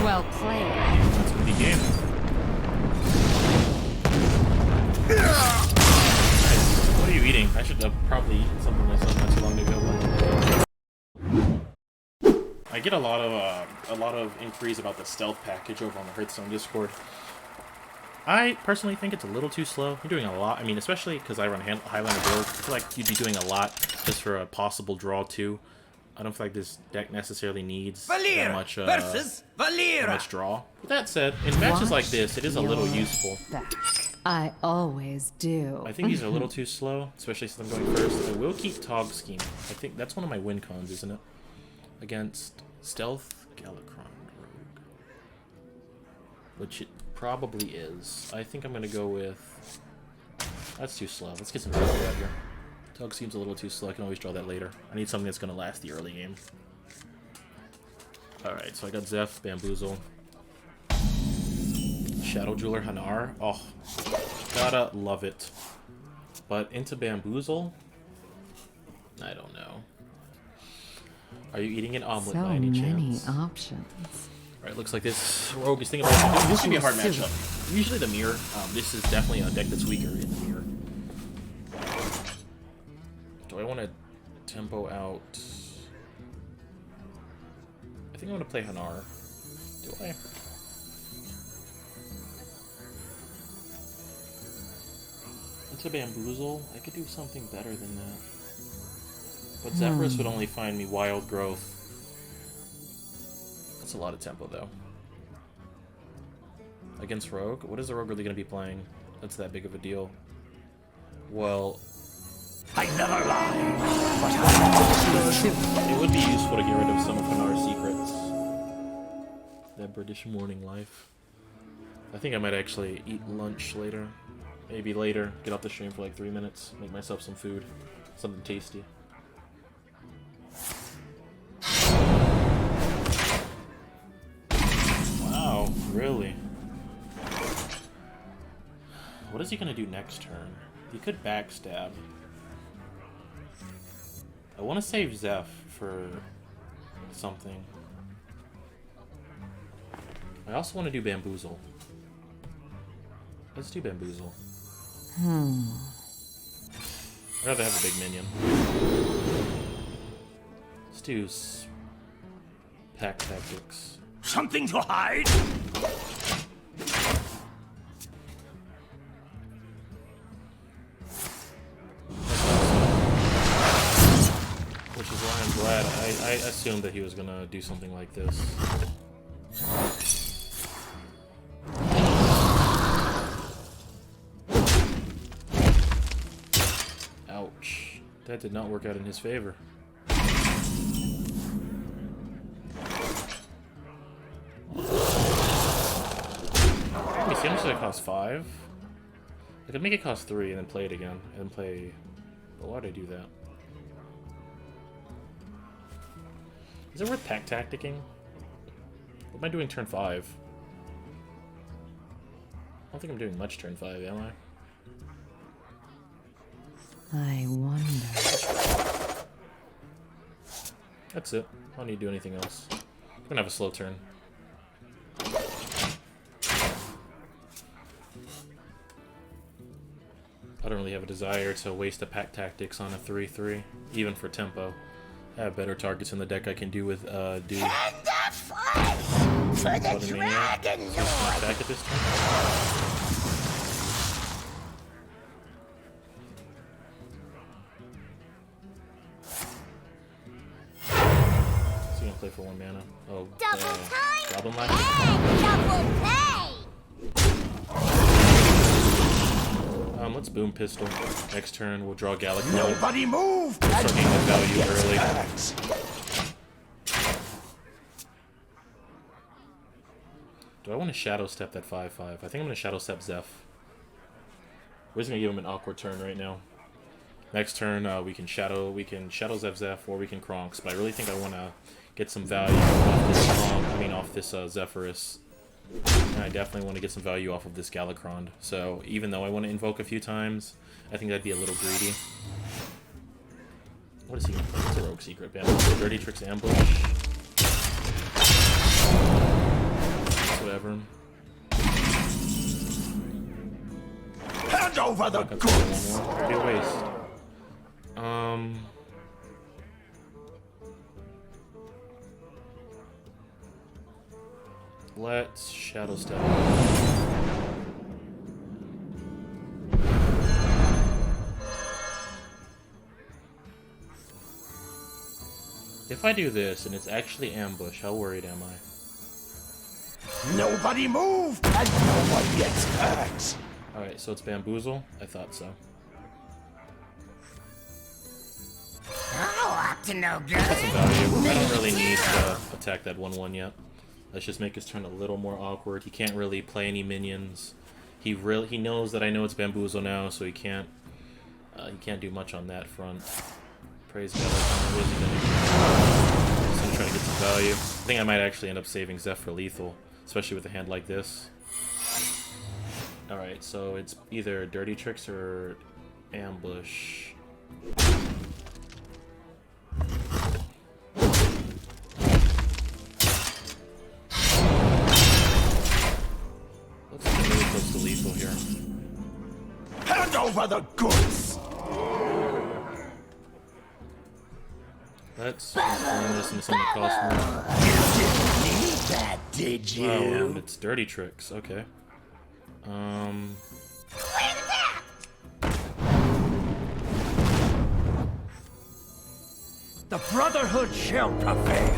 Well played. That's gonna be game. Nice. What are you eating? I should have probably eaten something myself not too long ago. I get a lot of inquiries about the stealth package over on the Hearthstone Discord. I personally think it's a little too slow. You're doing a lot. I mean, especially because I run Highlander Rogue. I feel like you'd be doing a lot just for a possible draw too. I don't feel like this deck necessarily needs that much draw. With that said, in matches like this, it is a little useful. I always do. I think these are a little too slow, especially since I'm going first. I will keep Tog Scheme. I think that's one of my win cons, isn't it? Against Stealth Galakron Rogue. Which it probably is. I think I'm going to go with... That's too slow. Let's get some value out here. Tug seems a little too slow. I can always draw that later. I need something that's going to last the early game. Alright, so I got Zeph, Bamboozle. Shadow Jeweler, Hanar. Oh, gotta love it. But into Bamboozle? I don't know. Are you eating an omelet by any chance? So many options. Alright, looks like this Rogue is thinking about... This should be a hard matchup. Usually the mirror. This is definitely a deck that's weaker in the mirror. Do I want to tempo out? I think I want to play Hanar. Do I? Into Bamboozle? I could do something better than that. But Zephyrus would only find me Wild Growth. That's a lot of tempo, though. Against Rogue? What is the Rogue really going to be playing? That's that big of a deal. Well... I never lie, but it would be useful to get rid of some of Hanar's secrets. That British morning life. I think I might actually eat lunch later. Maybe later. Get off the stream for like 3 minutes. Make myself some food. Something tasty. Wow, really? What is he gonna do next turn? He could backstab. I want to save Zeph for something. I also want to do Bamboozle. Let's do Bamboozle. I'd rather have a big minion. Let's do Pack Tactics. something to hide? Which is why I'm glad. I assumed that he was gonna do something like this. Ouch. That did not work out in his favor. Let me see, how much does that cost? 5? I could make it cost 3 and then play it again. And then play... But why did I do that? Is it worth pack tacticking? What am I doing turn 5? I don't think I'm doing much turn 5, am I? I wonder. That's it. I don't need to do anything else. I'm gonna have a slow turn. I don't really have a desire to waste a pack tactics on a 3-3, even for tempo. I have better targets in the deck I can do with do. And the fight for the Dragon Lord. Back at this turn. So you gonna play for 1 mana? Oh, Double time Goblin and Lash. double pay. Let's boom pistol. Next turn we'll draw Galacron. Nobody move. Start getting that value early. Do I want to Shadow Step that 5/5? I think I'm going to Shadow Step Zeph. We're just going to give him an awkward turn right now. Next turn we can Shadow Zeph, or we can Kronks, but I really think I want to get some value off this off this Zephyrus. And I definitely want to get some value off of this Galakron. So even though I want to invoke a few times, I think that'd be a little greedy. What is he going to play? It's a Rogue Secret. Dirty Tricks Ambush. over the Fuck, that's goods! Be a waste. Let's Shadow Step. If I do this and it's actually ambush, how worried am I? Nobody move, and no one gets hurt! Alright, so it's bamboozle? I thought so. Oh, up to no good. That's some value. I don't really need to attack that 1/1 yet. Let's just make his turn a little more awkward. He can't really play any minions. He knows that I know it's bamboozle now, so he can't do much on that front. Praise God. What is he gonna do? Just gonna try to get some value. I think I might actually end up saving Zeph for lethal, especially with a hand like this. Alright, so it's either dirty tricks or ambush. Looks really close to lethal here. Hand over the goods! Let's transform this into something that costs more. You didn't need that, did you? Oh, and it's dirty tricks. Okay. The Brotherhood shall prevail.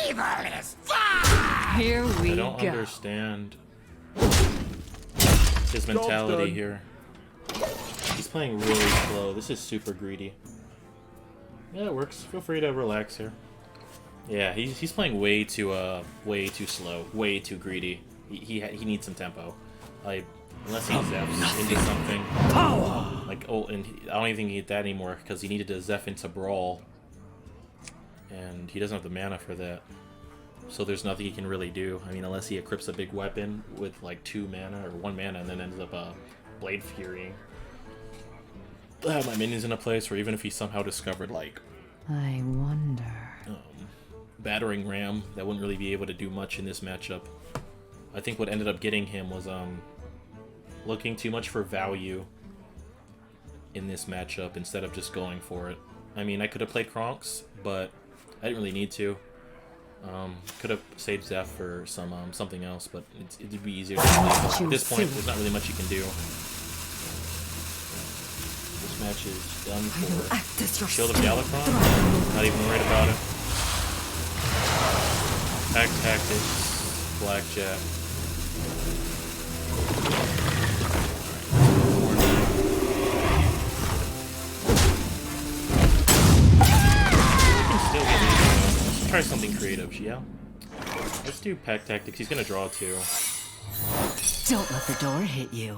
Evil is far! Here we I don't go. understand his mentality here. He's playing really slow. This is super greedy. Yeah, it works. Feel free to relax here. Yeah, he's playing way too slow, way too greedy. He needs some tempo. Unless he zaps into something. Like and I don't even think he need that anymore because he needed to zep into brawl, and he doesn't have the mana for that. So there's nothing he can really do. I mean, unless he equips a big weapon with like 2 mana or 1 mana, and then ends up Blade Fury. I have my minions in a place where even if he somehow discovered like I wonder. Battering Ram, that wouldn't really be able to do much in this matchup. I think what ended up getting him was looking too much for value in this matchup instead of just going for it. I mean, I could have played Kronks, but I didn't really need to. Could have saved Zeph for something else, but it'd be easier to play. At this point, there's not really much you can do. This match is done for. Shield of Galakron, not even worried about it. Pack Tactics, Blackjack. Still get these. Let's try something creative, yeah? Let's do Pack Tactics. He's gonna draw 2. Don't let the door hit you.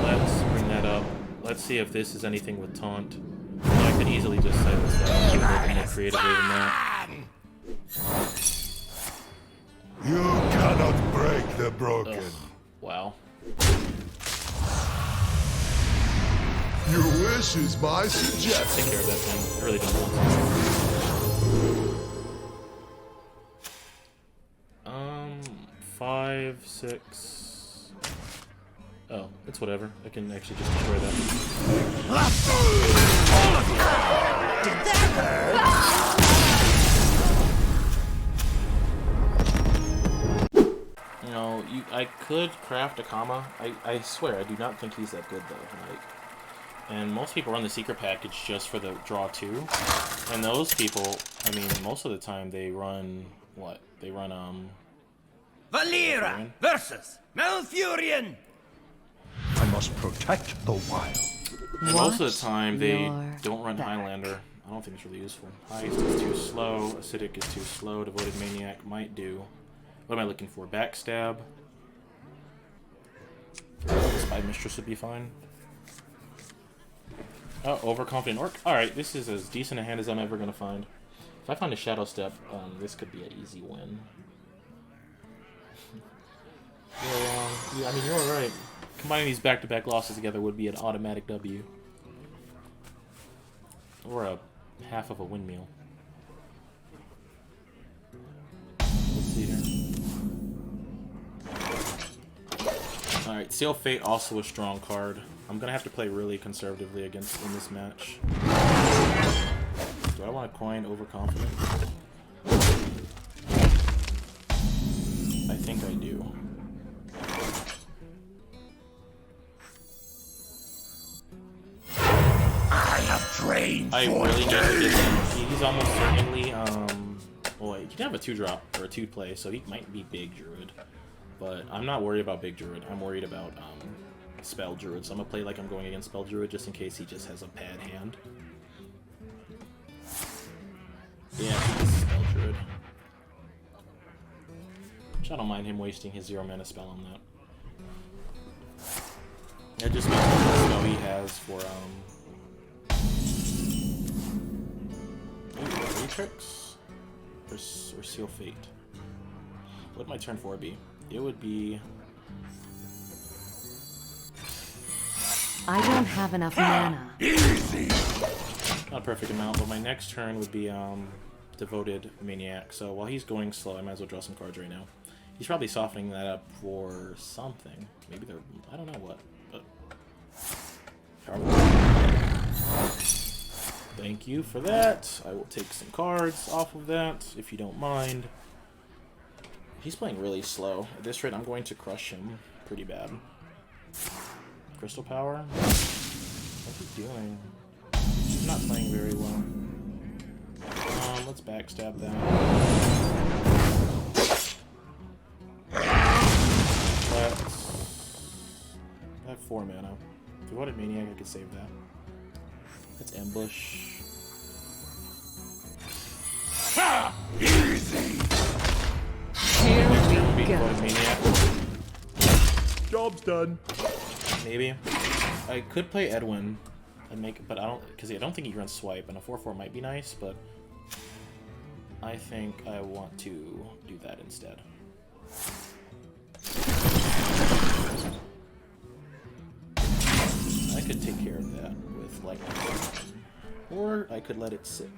Let's bring that up. Let's see if this is anything with Taunt. Well, I could easily just silence that. Do it more creatively than that. You cannot break the broken. Ugh. Wow. Your wish is my suggestion. Take care of that thing. I really don't want to. 5, 6. Oh, it's whatever. I can actually just destroy that. Did that hurt? You know, I could craft a comma. I swear, I do not think he's that good though. Like, and most people run the secret package just for the draw 2. And those people, I mean, most of the time they run what? They run Valera versus Malfurion. I must protect the wild. And most of the time they your don't run back. Highlander. I don't think it's really useful. Heist is too slow. Acidic is too slow. Devoted Maniac might do. What am I looking for? Backstab. Spy Mistress would be fine. Oh, Overconfident Orc. Alright, this is as decent a hand as I'm ever going to find. If I find a Shadow Step, this could be an easy win. Yeah, I mean, you're alright. Combining these back-to-back losses together would be an automatic W. Or a half of a windmill. Let's see here. Alright, Seal Fate, also a strong card. I'm gonna have to play really conservatively against in this match. Do I want to coin Overconfident? I think I do. I have trained I for really need to get days. him. He's almost certainly, well, he can have a 2-drop or a 2-play, so he might be Big Druid. But I'm not worried about Big Druid. I'm worried about Spell Druid. So I'm gonna play like I'm going against Spell Druid just in case he just has a bad hand. Yeah, he's Spell Druid. Which I don't mind him wasting his 0-mana spell on that. It just makes me spell he has for Matrix or Seal Fate. What would my turn 4 be? It would be. I don't have enough mana. Easy. Not a perfect amount, but my next turn would be Devoted Maniac. So while he's going slow, I might as well draw some cards right now. He's probably softening that up for something. Maybe they're, I don't know what, but thank you for that. I will take some cards off of that if you don't mind. He's playing really slow. At this rate, I'm going to crush him pretty bad. Crystal Power? What's he doing? He's not playing very well. Let's backstab that. I have 4 mana. If you wanted Maniac, I could save that. That's Ambush. Ha! Easy. Here Would we be go. Devoted Maniac. Job's done. Maybe. I could play Edwin and make, but I don't, because I don't think he runs Swipe, and a 4/4 might be nice, but I think I want to do that instead. I could take care of that with Lightning, or I could let it sit.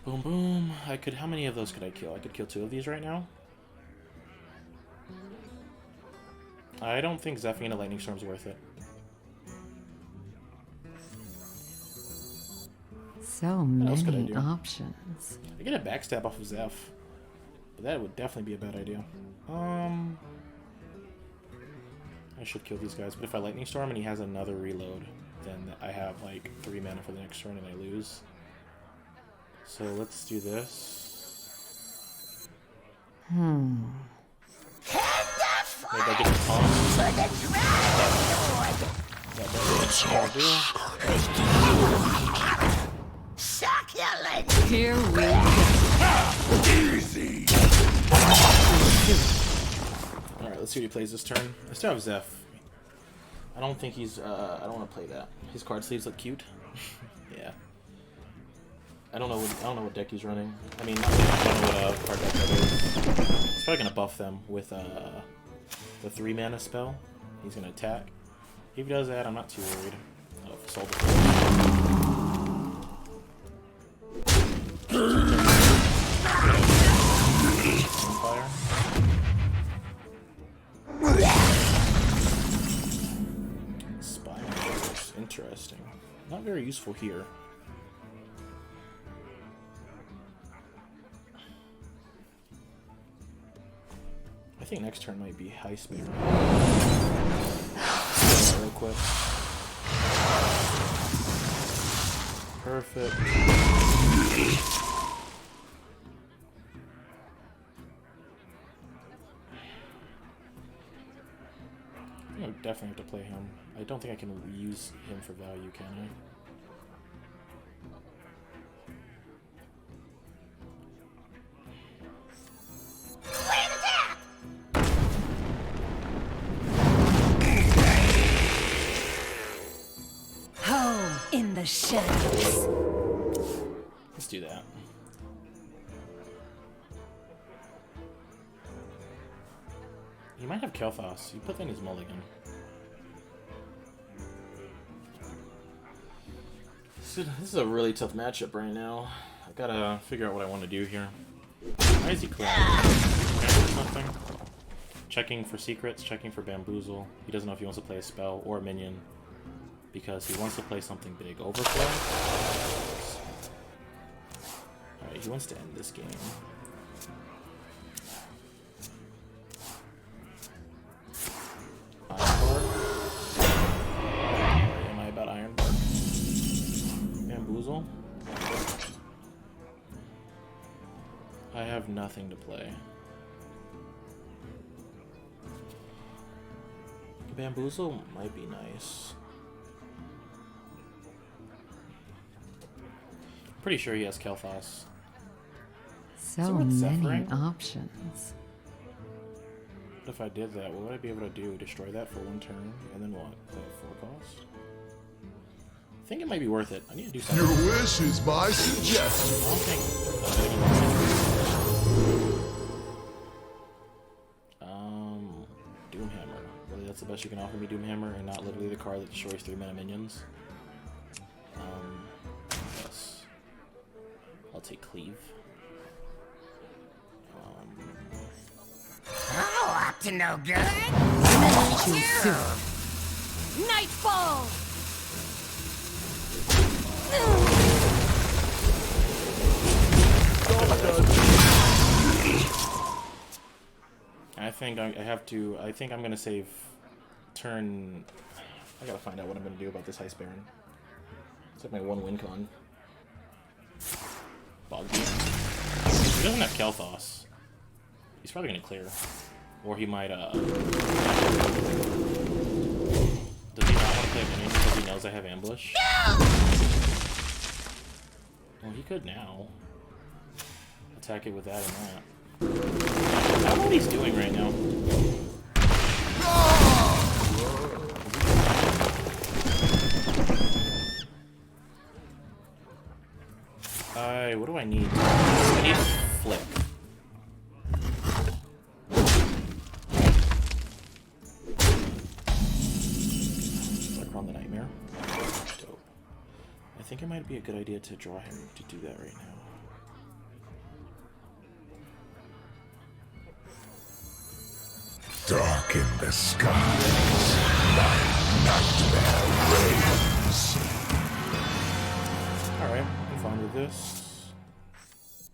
Boom, boom. I could. How many of those could I kill? I could kill 2 of these right now. I don't think Zephyr and a Lightning Storm's worth it. So else could I many do? options. I get a backstab off of Zeph, but that would definitely be a bad idea. I should kill these guys, but if I Lightning Storm and he has another reload, then I have like 3 mana for the next turn and I lose. So let's do this. Hmm. Maybe I get the taunt. Succulent. Here we go. Easy. Alright, let's see what he plays this turn. I still have Zeph. I don't think he's, I don't want to play that. His card sleeves look cute. Yeah. I don't know what deck he's running. I mean, I don't know what card deck that is. He's probably gonna buff them with the 3 mana spell. He's gonna attack. If he does that, I'm not too worried. Oh, Soul Fire. Spy Matrix. Interesting. Not very useful here. I think next turn might be High Spear. Real quick. Perfect. I think I definitely have to play him. I don't think I can use him for value, can I? Home in the shadows. Let's do that. He might have Kel'Thas. You put that in his mulligan. This is a really tough matchup right now. I gotta figure out what I want to do here. Why is he crying? Something? Checking for secrets, checking for bamboozle. He doesn't know if he wants to play a spell or a minion because he wants to play something big. Overflow. Alright, he wants to end this game. Ironbark. Where am I about Ironbark? Bamboozle. I have nothing to play. Bamboozle might be nice. Pretty sure he has Kel'Thas. So what's many Zephyr? options. What if I did that? What would I be able to do? Destroy that for 1 turn, and then what? Play at 4 cost? I think it might be worth it. I need to do something. Your wish is my suggestion. I don't think. Doomhammer. Really, that's the best you can offer me, Doomhammer, and not literally the card that destroys 3 mana minions. Yes. I'll take Cleave. Oh, up to no good. Too soon. Nightfall. I think I have to. I think I'm gonna save turn. I gotta find out what I'm gonna do about this Heist Baron. It's like my 1 win con. Bogbeam. He doesn't have Kel'Thas. He's probably gonna clear, or he might. Does he not want to play minion because he knows I have ambush? Well, he could now. Attack it with that and that. I don't know what he's doing right now. What do I need? I need Flick. Flick on the Nightmare. Dope. I think it might be a good idea to draw him to do that right now. Dark in the skies, my nightmare reigns. Alright, I'm fine with this.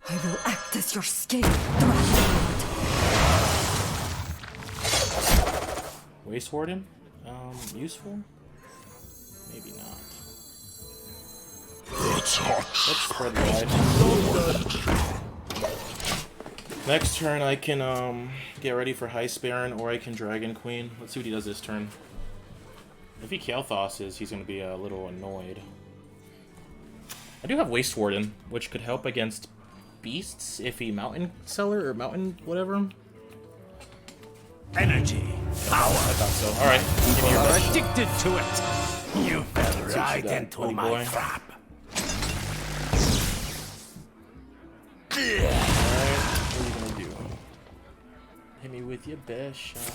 I will act as your scapegoat. Waste Warden? Useful? Maybe not. It's hot. Let's spread wide. Next turn I can get ready for Heist Baron, or I can Dragon Queen. Let's see what he does this turn. If he Kel'Thas, he's going to be a little annoyed. I do have Waste Warden, which could help against beasts if he Mountain Seller or Mountain whatever. Energy. I thought so. Alright, give me You your are best. addicted to it. You fell what you right got, into buddy my boy. trap. Alright, what are you going to do? Hit me with your best shot.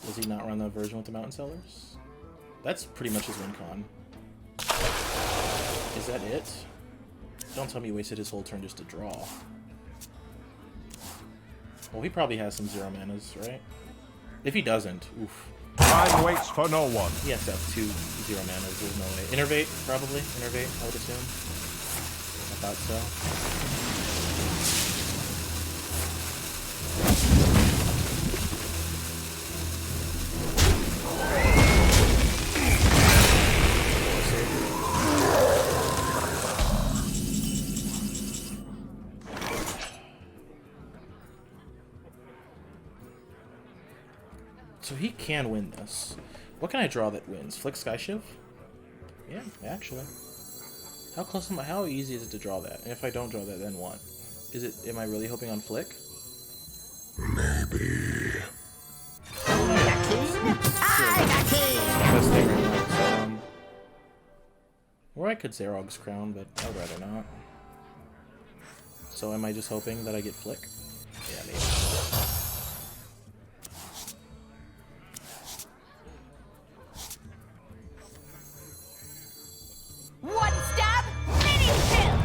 Does he not run that version with the Mountain Sellers? That's pretty much his win con. Is that it? Don't tell me he wasted his whole turn just to draw. Well, he probably has some 0 manas, right? If he doesn't, oof. Time waits for no one. He has to have 2 0 manas, there's no way. Innervate, probably. Innervate, I would assume. I thought so. So he can win this. What can I draw that wins? Flick Skyshiv? Yeah, actually. How close am I? How easy is it to draw that? And if I don't draw that, then what? Is it? Am I really hoping on Flick? Maybe. Best thing right now. So, or I could Zerog's Crown, but I'd rather not. So am I just hoping that I get Flick? Yeah, maybe. One stab, many kill.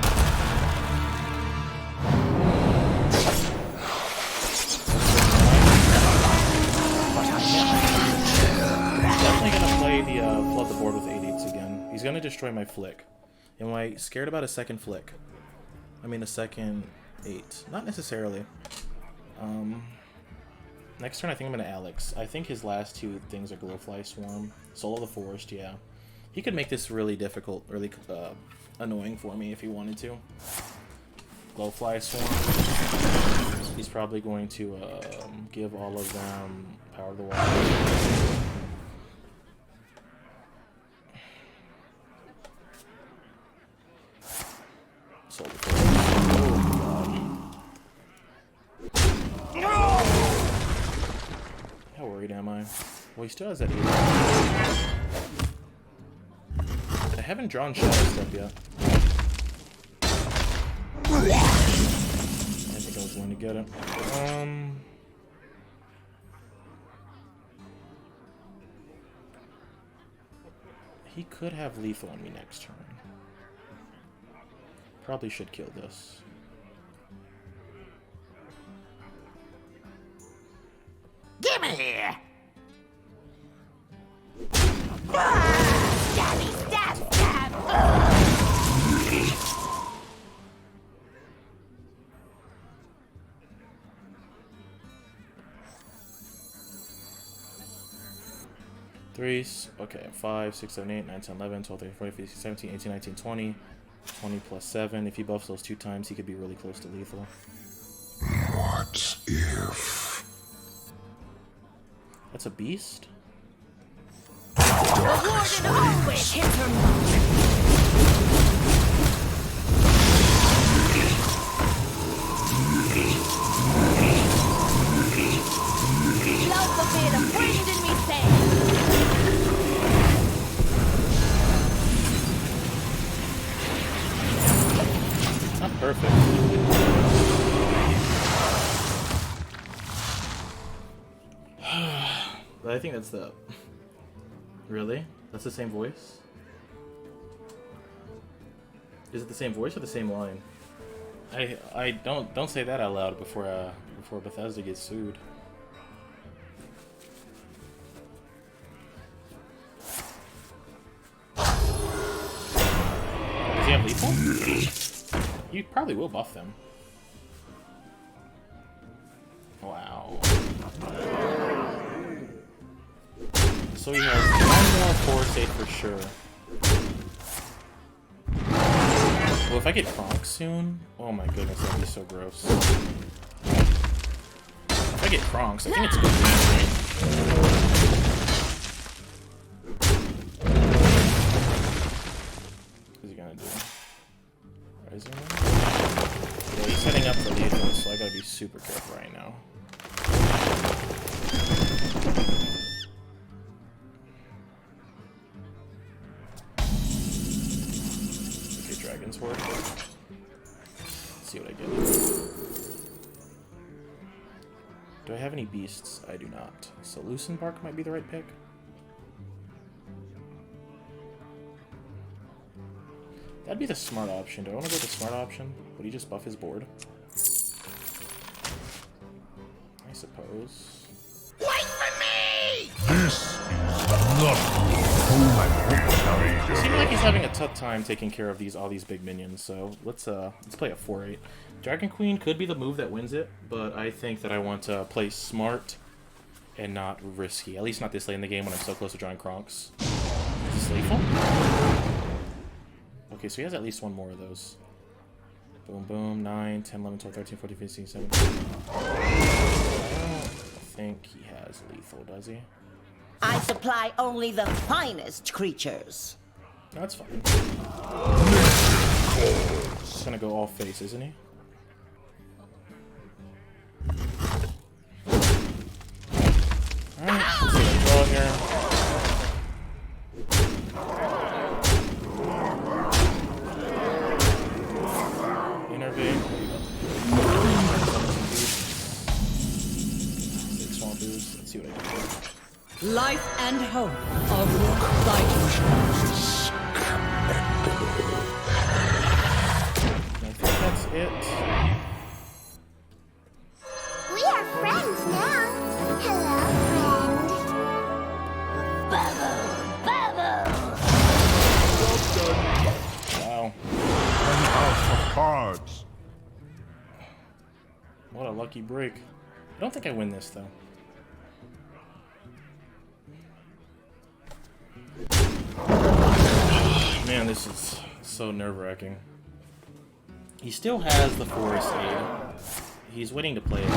gonna destroy my flick. Am I scared about a second flick? I mean a second 8. Not necessarily. Next turn I think I'm gonna Alex. I think his last 2 things are Glowfly Swarm. Soul of the Forest, yeah. He could make this really difficult, really annoying for me if he wanted to. Glowfly Swarm. He's probably going to give all of them Power of the Water. Soul of the Forest. How worried am I? Well, he still has that 8. I haven't drawn Shadow Step yet. I think I was going to get it. He could have lethal on me next turn. Probably should kill this. Gimme here! Stabby, stab, stab! Threes. Okay, 5, 6, 7, 8, 9, 10, 11, 12, 13, 14, 15, 16, 17, 18, 19, 20. 20 plus 7. If he buffs those 2 times, he could be really close to lethal. What if? That's a beast? The warden always hits her mark. Love the bit of friend in me say. Not perfect. But I think that's the... Really? That's the same voice? Is it the same voice or the same line? I don't say that out loud before Bethesda gets sued. Does he have lethal? You probably will buff them. Wow. So he has 1 more Force 8 for sure. Well, if I get Kronk soon... Oh my goodness, that'd be so gross. If I get Kronks, I think it's a good thing, right? What's he gonna do? Rising? Yeah, he's setting up for lethal, so I gotta be super careful right now. Okay, Dragon's Word. Let's see what I get. Do I have any beasts? I do not. So Lucent Bark might be the right pick. That'd be the smart option. Do I want to go with the smart option? Would he just buff his board? I suppose. Wait for me! This is not It seems like he's having a tough time taking care of all these big minions, so let's play a 4-8. Dragon Queen could be the move that wins it, but I think that I want to play smart and not risky. At least not this late in the game when I'm so close to drawing Kronks. Is this lethal? Okay, so he has at least 1 more of those. Boom, boom, 9, 10, 11, 12, 13, 14, 15, 16, 17. I don't think he has lethal, does he? I supply only the finest creatures. That's fine. He's gonna go all face, isn't he? Alright, let's see what I draw here. Innervate. 6 small boost. Let's see what I get here. Life and hope of your fighters. I think that's it. We are friends now. Hello, friend. Bubble, bubble! lucky break. I don't think I win this though. Man, this is so nerve-wracking. He still has the Forest Aid. He's waiting to play it.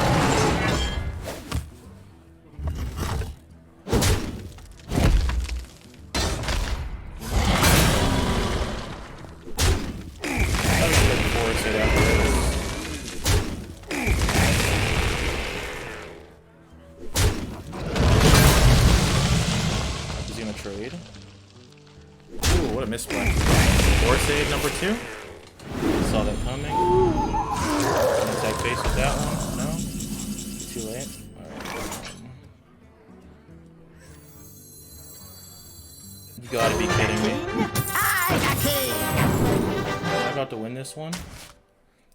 Is he gonna trade? Ooh, what a misplay. Force save number 2. Saw that coming. Gonna attack face with that one. No? Too late? Alright. You gotta be kidding me. Am I about to win this one?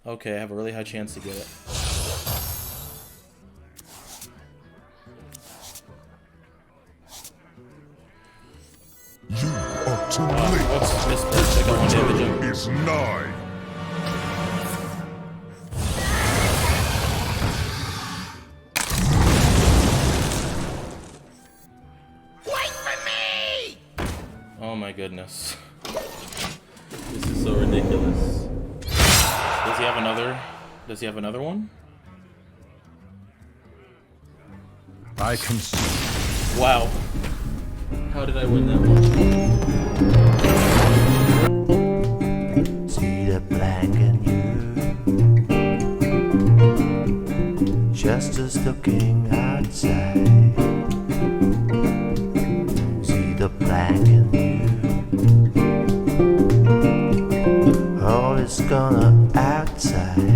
Okay, I have a really high chance to get it. You ought to live. What's this place? I got one damage in. Is nigh. Oh my goodness. This is so ridiculous. Does he have another? Does he have another one? I can see. Wow. How did I win that one? See the blanket you just as looking outside. See the blanket you all is gonna outside.